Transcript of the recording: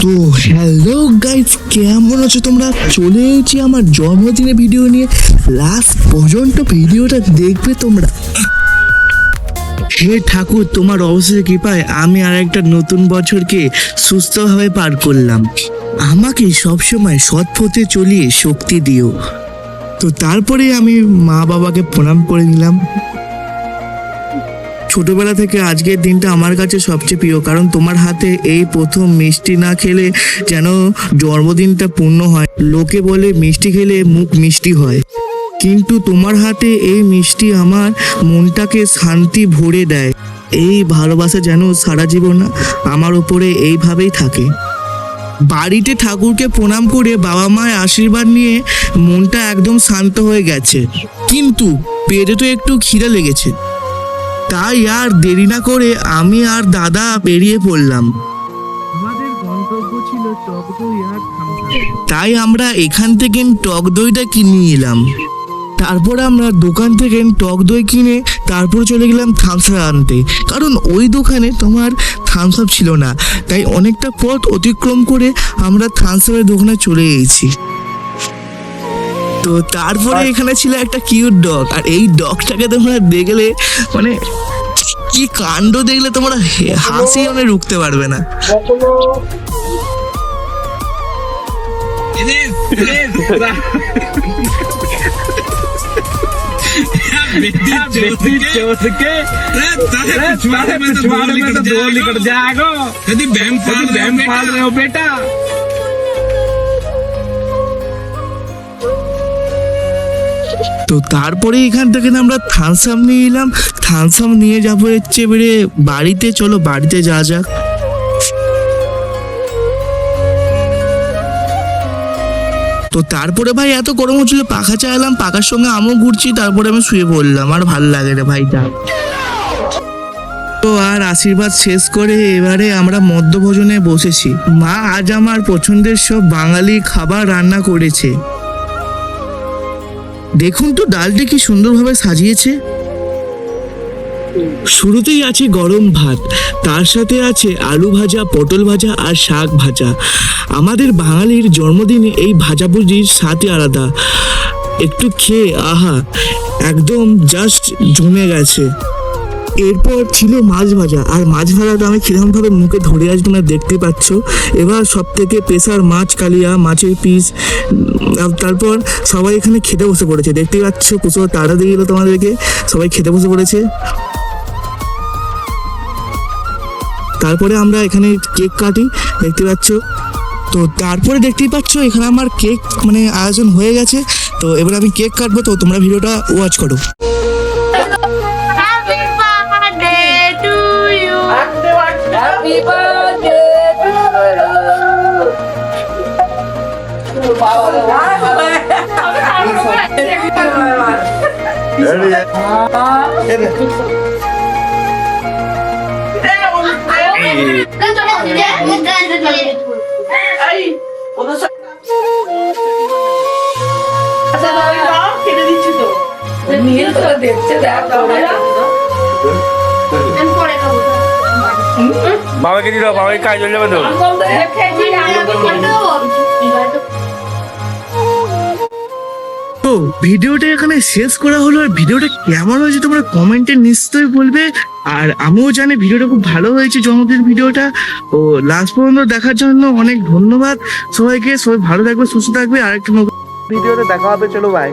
তো hello guys, কেমন আছো তোমরা? চলে এসেছি আমার জন্মদিনের ভিডিও নিয়ে। লাস্ট পর্যন্ত ভিডিওটা দেখবে তোমরা। হে ঠাকুর, তোমার অবশেষ কৃপায় আমি আর একটা নতুন বছরকে সুস্থভাবে পার করলাম। আমাকে সবসময় সৎ পথে চলিয়ে শক্তি দিও। তো তারপরে আমি মা বাবাকে প্রণাম করে নিলাম। ছোটবেলা থেকে আজকের দিনটা আমার কাছে সবচেয়ে প্রিয়, কারণ তোমার হাতে এই প্রথম মিষ্টি না খেলে যেন জন্মদিনটা পূর্ণ হয়। লোকে বলে মিষ্টি খেলে মুখ মিষ্টি হয়, কিন্তু তোমার হাতে এই মিষ্টি আমার মনটাকে শান্তি ভরে দেয়। এই ভালোবাসা যেন সারা জীবন আমার উপরে এইভাবেই থাকে। বাড়িতে ঠাকুরকে প্রণাম করে বাবা মায়ের আশীর্বাদ নিয়ে মনটা একদম শান্ত হয়ে গেছে, কিন্তু পেটে তো একটু খিদে লেগেছে। তাই আর দেরি না করে আমি আর দাদা বেরিয়ে পড়লাম। আমাদের গন্তব্য ছিল টক দই আর থামসাম। তাই আমরা এখান থেকে টক দইটা কিনে নিলাম। তারপর আমরা দোকান থেকে টক দই কিনে তারপর চলে গেলাম থামসাম আনতে, কারণ ওই দোকানে তোমার থামসাম ছিল না। তাই অনেকটা পথ অতিক্রম করে আমরা থামসামের দোকানে চলে এসেছি। তো তারপরে এখানে ছিল একটা কিউট ডগ, আর এই ডগটাকে তোমরা দেখলে মানে কি কাণ্ড দেখলে তোমরা হাসি মানে রুখতে পারবে না। তো তারপরে এখান থেকে আমরা থামসাম নিয়ে এলাম। থামসাম নিয়ে যাবো হচ্ছে এবারে বাড়িতে। চলো বাড়িতে যাওয়া যাক। তো তারপরে ভাই এত গরম হচ্ছিল, পাখা চাইলাম, পাখার সঙ্গে আমিও ঘুরছি। তারপরে আমি শুয়ে পড়লাম, আর ভাল লাগে রে ভাইটা। তো আর আশীর্বাদ শেষ করে এবারে আমরা মধ্যভোজনে বসেছি। মা আজ আমার পছন্দের সব বাঙালি খাবার রান্না করেছে। দেখুন তো ডালটি কি সুন্দরভাবে সাজিয়েছে। শুরুতেই আছে গরম ভাত, তার সাথে আছে আলু ভাজা, পটল ভাজা আর শাক ভাজা। আমাদের বাঙালির জন্মদিনে এই ভাজাভুজির স্বাদই আলাদা। একটু খেয়ে আহা, একদম জাস্ট জমে গেছে। এরপর ছিল মাছ ভাজা, আর মাছ ভাজাটা আমি কিরকমভাবে মুখে ধরে আছি তোমরা দেখতে পাচ্ছ। এবার সব থেকে স্পেশাল মাছ কালিয়া, মাছের পিস। তারপর সবাই এখানে খেতে বসে পড়েছে, দেখতেই পাচ্ছ। প্রচুর তাড়া দিয়ে গেলো তোমাদেরকে, সবাই খেতে বসে পড়েছে। তারপরে আমরা এখানে কেক কাটি, দেখতে পাচ্ছ। তো তারপরে দেখতেই পাচ্ছ এখানে আমার কেক মানে আয়োজন হয়ে গেছে। তো এবার আমি কেক কাটবো, তো তোমরা ভিডিওটা ওয়াচ করো। বাবাকে দিল, বাবাকে কাজ হয়ে যাবে তো। তো ভিডিওটা এখানে শেষ করা হলো। আর ভিডিওটা কেমন হয়েছে তোমরা কমেন্টে নিশ্চয়ই বলবে। আর আমিও জানি ভিডিওটা খুব ভালো হয়েছে, জন্মদিন ভিডিওটা। ও লাস্ট পর্যন্ত দেখার জন্য অনেক ধন্যবাদ সবাইকে। সবাই ভালো থাকবে, সুস্থ থাকবে। আর একটা নতুন ভিডিওতে দেখা হবে। চলো বাই।